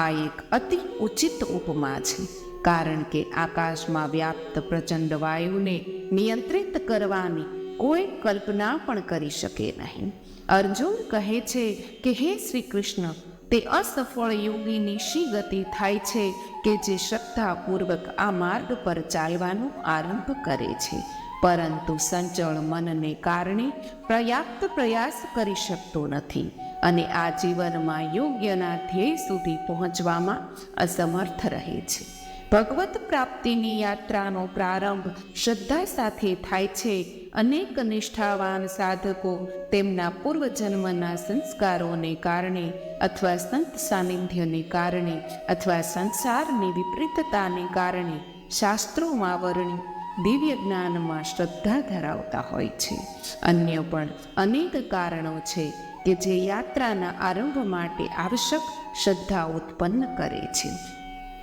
આ એક અતિ ઉચિત ઉપમા છે, કારણ કે આકાશમાં વ્યાપ્ત પ્રચંડ વાયુને નિયંત્રિત કરવાની કોઈ કલ્પના પણ કરી શકે નહીં. અર્જુન કહે છે કે હે શ્રી કૃષ્ણ, તે અસફળ યોગીની શી ગતિ થાય છે કે જે શ્રદ્ધાપૂર્વક આ માર્ગ પર ચાલવાનો આરંભ કરે છે, પરંતુ સંચળ મનને કારણે પર્યાપ્ત પ્રયાસ કરી શકતો નથી અને આ જીવનમાં યોગ્યના ધ્યેય સુધી પહોંચવામાં અસમર્થ રહે છે. ભગવત પ્રાપ્તિની યાત્રાનો પ્રારંભ શ્રદ્ધા સાથે થાય છે. અનેક નિષ્ઠાવાન સાધકો તેમના પૂર્વજન્મના સંસ્કારોને કારણે અથવા સંત સાનિધ્યને કારણે અથવા સંસારની વિપરીતતાને કારણે શાસ્ત્રોમાં વર્ણિત દિવ્ય જ્ઞાનમાં શ્રદ્ધા ધરાવતા હોય છે. અન્ય પણ અનેક કારણો છે કે જે યાત્રાના આરંભ માટે આવશ્યક શ્રદ્ધા ઉત્પન્ન કરે છે.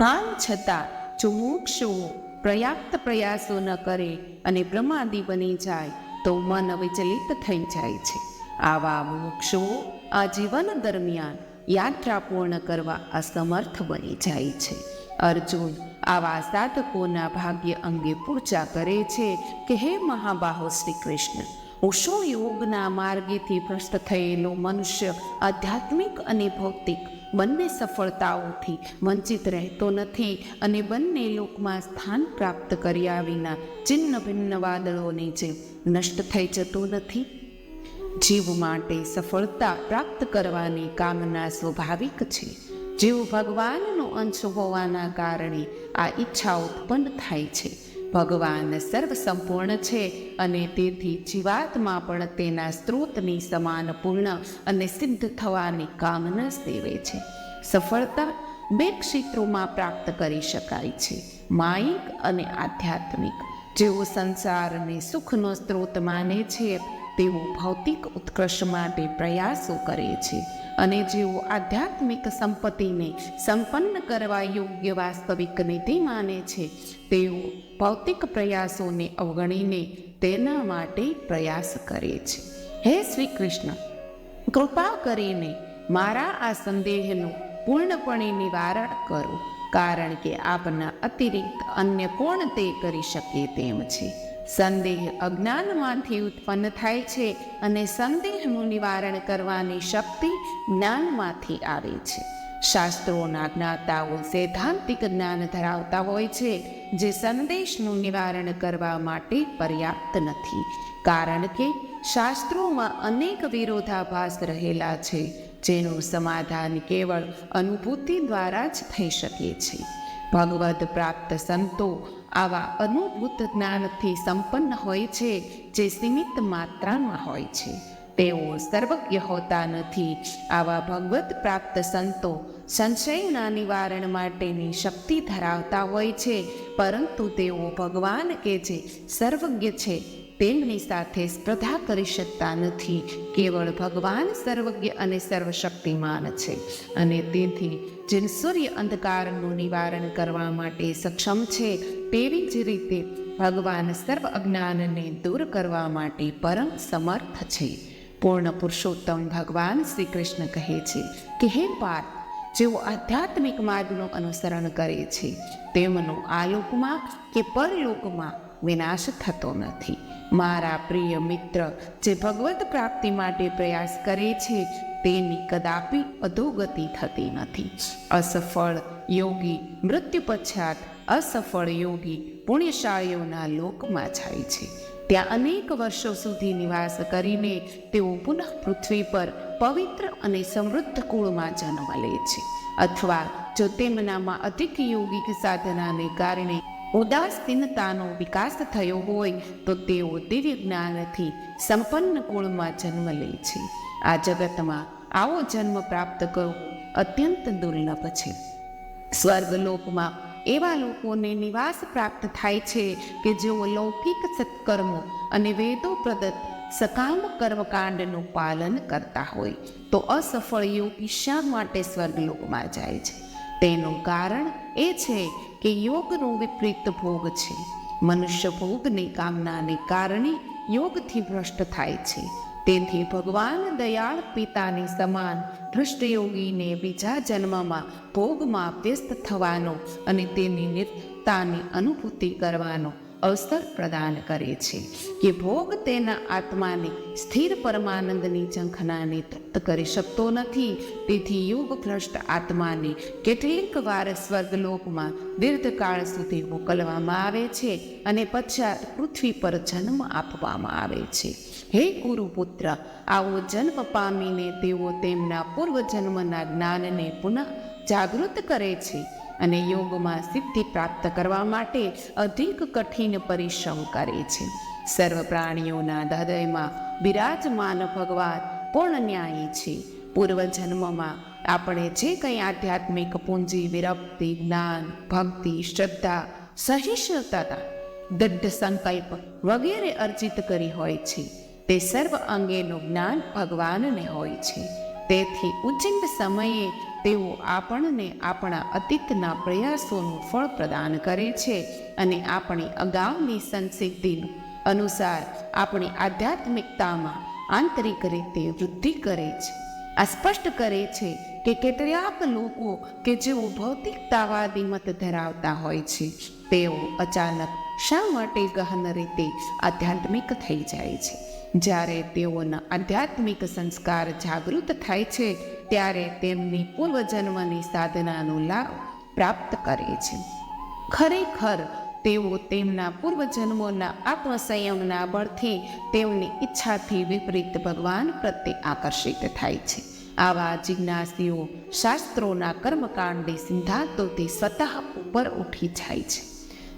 આમ છતાં જો મોક્ષો પર્યાપ્ત પ્રયાસો ન કરે અને પ્રમાદી બની જાય તો મન વિચલિત થઈ જાય છે. આવા મોક્ષો આ જીવન દરમિયાન યાત્રા પૂર્ણ કરવા અસમર્થ બની જાય છે. અર્જુન આવા સાધકોના ભાગ્ય અંગે પૂછા કરે છે કે હે મહાબાહો શ્રી કૃષ્ણ, હું શું યોગના માર્ગેથી ભ્રષ્ટ થયેલો મનુષ્ય આધ્યાત્મિક અને ભૌતિક બંને સફળતાઓથી વંચિત રહેતો નથી અને બંને લોકમાં સ્થાન પ્રાપ્ત કર્યા વિના ચિન્ન ભિન્ન વાદળોની જેમ નષ્ટ થઈ જતો નથી? જીવ માટે સફળતા પ્રાપ્ત કરવાની કામના સ્વાભાવિક છે. જીવ ભગવાનનો અંશ હોવાના કારણે આ ઈચ્છા ઉત્પન્ન થાય છે. ભગવાન સર્વ સંપૂર્ણ છે અને તેથી જીવાત્મા પણ તેના સ્ત્રોતની સમાન પૂર્ણ અને સિદ્ધ થવાની કામના સેવે છે. સફળતા બે ક્ષેત્રોમાં પ્રાપ્ત કરી શકાય છે, માયિક અને આધ્યાત્મિક. જેઓ સંસારને સુખનો સ્ત્રોત માને છે તેઓ ભૌતિક ઉત્કર્ષ માટે પ્રયાસો કરે છે, અને જેઓ આધ્યાત્મિક સંપત્તિને સંપન્ન કરવા યોગ્ય વાસ્તવિક નીતિ માને છે તેઓ ભૌતિક પ્રયાસોને અવગણીને તેના માટે પ્રયાસ કરે છે. હે શ્રી કૃષ્ણ, કૃપા કરીને મારા આ સંદેહનું પૂર્ણપણે નિવારણ કરો, કારણ કે આપના અતિરિક્ત અન્ય કોણ તે કરી શકે તેમ છે. સંદેહ અજ્ઞાનમાંથી ઉત્પન્ન થાય છે અને સંદેહનું નિવારણ કરવાની શક્તિ જ્ઞાનમાંથી આવે છે. શાસ્ત્રોના જ્ઞાતાઓ સૈદ્ધાંતિક જ્ઞાન ધરાવતા હોય છે જે સંદેશનું નિવારણ કરવા માટે પર્યાપ્ત નથી, કારણ કે શાસ્ત્રોમાં અનેક વિરોધાભાસ રહેલા છે જેનું સમાધાન કેવળ અનુભૂતિ દ્વારા જ થઈ શકે છે. ભગવદ પ્રાપ્ત સંતો આવા અનુભૂત જ્ઞાનથી સંપન્ન હોય છે જે સીમિત માત્રામાં હોય છે. તેઓ સર્વજ્ઞ હોતા નથી. આવા ભગવત પ્રાપ્ત સંતો સંશયના નિવારણ માટેની શક્તિ ધરાવતા હોય છે, પરંતુ તેઓ ભગવાન કે જે સર્વજ્ઞ છે તેમની સાથે સ્પર્ધા કરી શકતા નથી. કેવળ ભગવાન સર્વજ્ઞ અને સર્વશક્તિમાન છે, અને તેથી જે સૂર્ય અંધકારનું નિવારણ કરવા માટે સક્ષમ છે તેવી જ રીતે ભગવાન સર્વ અજ્ઞાનને દૂર કરવા માટે પરમ સમર્થ છે. પૂર્ણ પુરુષોત્તમ ભગવાન શ્રી કૃષ્ણ કહે છે કે હે પાર્થ, જેઓ આધ્યાત્મિક માર્ગનું અનુસરણ કરે છે તેમનો આ લોકમાં કે પરલોકમાં વિનાશ થતો નથી. મારા પ્રિય મિત્ર, જે ભગવત પ્રાપ્તિ માટે પ્રયાસ કરે છે તેની કદાપી અધોગતિ થતી નથી. અસફળ યોગી મૃત્યુ પશ્ચાત અસફળ યોગી પુણ્યશાળીઓના લોકમાં જાય છે. ત્યાં અનેક વર્ષો સુધી નિવાસ કરીને તેઓ પુનઃ પૃથ્વી પર પવિત્ર અને સમૃદ્ધ કુળમાં જન્મ લે છે. અથવા જો તેમનામાં અધિક યોગિક સાધનાને કારણે ઉદાસીનતાનો વિકાસ થયો હોય તો તેઓ દિવ્ય જ્ઞાનથી સંપન્ન કુળમાં જન્મ લે છે. આ જગતમાં આવો જન્મ પ્રાપ્ત કરવો અત્યંત દુર્લભ છે. સ્વર્ગલોકમાં એવા લોકોને નિવાસ પ્રાપ્ત થાય છે કે જેઓ લૌકિક સત્કર્મો અને વેદો પ્રદત્ત સકામ કર્મકાંડનું પાલન કરતા હોય તો અસફળ યોગી શા માટે સ્વર્ગલોકમાં જાય છે? તેનું કારણ એ છે કે યોગનો વિપરીત ભોગ છે. મનુષ્ય ભોગની કામનાને કારણે યોગથી ભ્રષ્ટ થાય છે. તેથી ભગવાન દયાળ પિતાની સમાન ભ્રષ્ટ યોગીને બીજા જન્મમાં ભોગમાં વ્યસ્ત થવાનો અને તેની નિત્યતાની અનુભૂતિ કરવાનો અવસર પ્રદાન કરે છે કે ભોગ તેના આત્માને સ્થિર પરમાનંદની ઝંખનાને તૃપ્ત કરી શકતો નથી. તેથી યોગ ભ્રષ્ટ આત્માને કેટલીક વાર સ્વર્ગલોકમાં દીર્ઘકાળ સુધી મોકલવામાં આવે છે અને પશ્ચાત પૃથ્વી પર જન્મ આપવામાં આવે છે. હે ગુરુપુત્ર, આવો જન્મ પામીને તેઓ તેમના પૂર્વજન્મના જ્ઞાનને પુનઃ જાગૃત કરે છે અને યોગમાં સિદ્ધિ પ્રાપ્ત કરવા માટે અધિક કઠિન પરિશ્રમ કરે છે. સર્વ પ્રાણીઓના હૃદયમાં બિરાજમાન ભગવાન પૂર્ણ ન્યાયી છે. પૂર્વજન્મમાં આપણે જે કંઈ આધ્યાત્મિક પૂંજી, વિરક્તિ, જ્ઞાન, ભક્તિ, શ્રદ્ધા, સહિષ્ણુતા, દૃઢ સંકલ્પ વગેરે અર્જિત કરી હોય છે તે સર્વ અંગેનું જ્ઞાન ભગવાનને હોય છે. તેથી ઉચિત સમયે તેઓ આપણને આપણા અતીતના પ્રયાસોનું ફળ પ્રદાન કરે છે અને આપણી અગાઉની સંસિદ્ધિ અનુસાર આપણી આધ્યાત્મિકતામાં આંતરિક રીતે વૃદ્ધિ કરે છે. આ સ્પષ્ટ કરે છે કે કેટલાક લોકો કે જેઓ ભૌતિકતાવાદી મત ધરાવતા હોય છે તેઓ અચાનક શા માટે ગહન રીતે આધ્યાત્મિક થઈ જાય છે? જ્યારે તેઓના આધ્યાત્મિક સંસ્કાર જાગૃત થાય છે ત્યારે તેમની પૂર્વજન્મની સાધનાનો લાભ પ્રાપ્ત કરે છે. ખરેખર તેઓ તેમના પૂર્વજન્મોના આત્મસંયમના બળથી તેમની ઈચ્છાથી વિપરીત ભગવાન પ્રત્યે આકર્ષિત થાય છે. આવા જિજ્ઞાસીઓ શાસ્ત્રોના કર્મકાંડી સિદ્ધાંતોથી સ્વતઃ ઉપર ઉઠી જાય છે.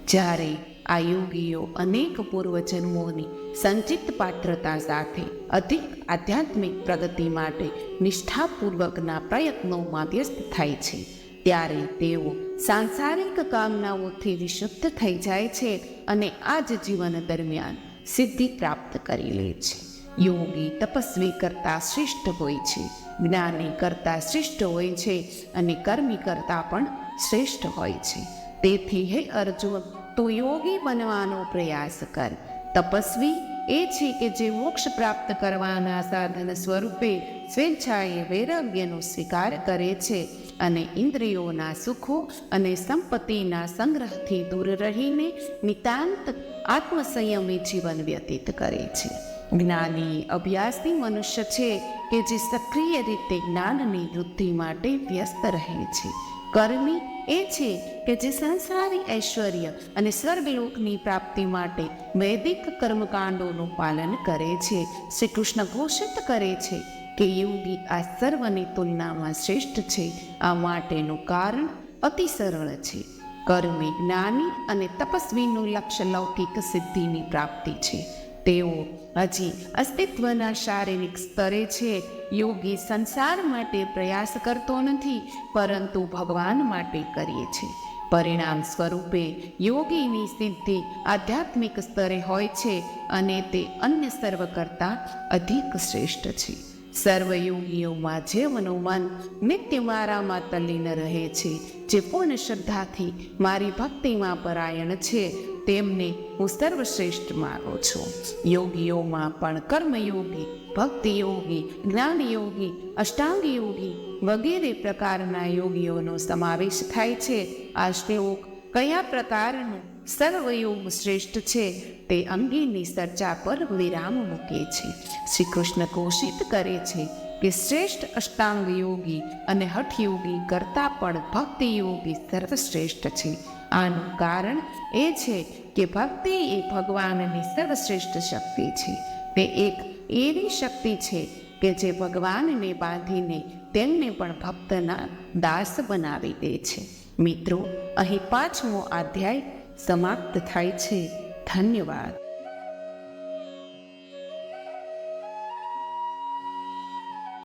જ્યારે આ યોગીઓ અનેક પૂર્વજન્મોની સંચિત પાત્રતા સાથે અધિક આધ્યાત્મિક પ્રગતિ માટે નિષ્ઠાપૂર્વકના પ્રયત્નોમાં વ્યસ્ત થાય છે ત્યારે તેઓ સાંસારિક કામનાઓથી વિશુદ્ધ થઈ જાય છે અને આ જ જીવન દરમિયાન સિદ્ધિ પ્રાપ્ત કરી લે છે. યોગી તપસ્વી કરતાં શ્રેષ્ઠ હોય છે, જ્ઞાની કરતાં શ્રેષ્ઠ હોય છે અને કર્મી કરતાં પણ શ્રેષ્ઠ હોય છે. તેથી હે અર્જુન, તું યોગી બનવાનો પ્રયાસ કર. તપસ્વી એ છે કે જે મોક્ષ પ્રાપ્ત કરવાના સાધન સ્વરૂપે સ્વેચ્છાએ વૈરાગ્યનો સ્વીકાર કરે છે અને ઇન્દ્રિયોના સુખો અને સંપત્તિના સંગ્રહથી દૂર રહીને નિતાંત આત્મસંયમી જીવન વ્યતીત કરે છે. જ્ઞાની અભ્યાસી મનુષ્ય છે કે જે સક્રિય રીતે જ્ઞાનની વૃદ્ધિ માટે વ્યસ્ત રહે છે. કર્મી એ છે કે જે સંસારી ઐશ્વર્ય અને સ્વર્ગલોકની પ્રાપ્તિ માટે વૈદિક કર્મકાંડોનું પાલન કરે છે. શ્રી કૃષ્ણ ઘોષિત કરે છે કે યોગી આ સર્વની તુલનામાં શ્રેષ્ઠ છે. આ માટેનું કારણ અતિ સરળ છે. કર્મી, જ્ઞાની અને તપસ્વીનું લક્ષ્ય લૌકિક સિદ્ધિની પ્રાપ્તિ છે. તેઓ હજી અસ્તિત્વના શારીરિક સ્તરે છે. યોગી સંસાર માટે પ્રયાસ કરતો નથી પરંતુ ભગવાન માટે કરીએ છે. પરિણામ સ્વરૂપે યોગીની સિદ્ધિ આધ્યાત્મિક સ્તરે હોય છે અને તે અન્ય સર્વ કરતાં અધિક શ્રેષ્ઠ છે. સર્વયોગીઓમાં જેઓનું મન નિત્ય મારામાં તલ્લીન રહે છે, જે પૂર્ણ શ્રદ્ધાથી મારી ભક્તિમાં પરાયણ છે, તેમને હું સર્વશ્રેષ્ઠ માનું છું. યોગીઓમાં પણ કર્મયોગી, ભક્તિયોગી, જ્ઞાનયોગી, અષ્ટાંગ યોગી વગેરે પ્રકારના યોગીઓનો સમાવેશ થાય છે. આ શ્લોક કયા પ્રકારનું સર્વયોગ શ્રેષ્ઠ છે તે અંગેની ચર્ચા પર વિરામ મૂકે છે. શ્રી કૃષ્ણ ઘોષિત કરે છે કે શ્રેષ્ઠ અષ્ટાંગ યોગી અને હઠયોગી કરતાં પણ ભક્તિ યોગી સર્વશ્રેષ્ઠ છે. આનું કારણ એ છે કે ભક્તિ એ ભગવાનની સર્વશ્રેષ્ઠ શક્તિ છે. તે એક એવી શક્તિ છે કે જે ભગવાનને બાંધીને તેમને પણ ભક્તના દાસ બનાવી દે છે. મિત્રો, અહીં 5મો અધ્યાય સમાપ્ત થાય છે. ધન્યવાદ.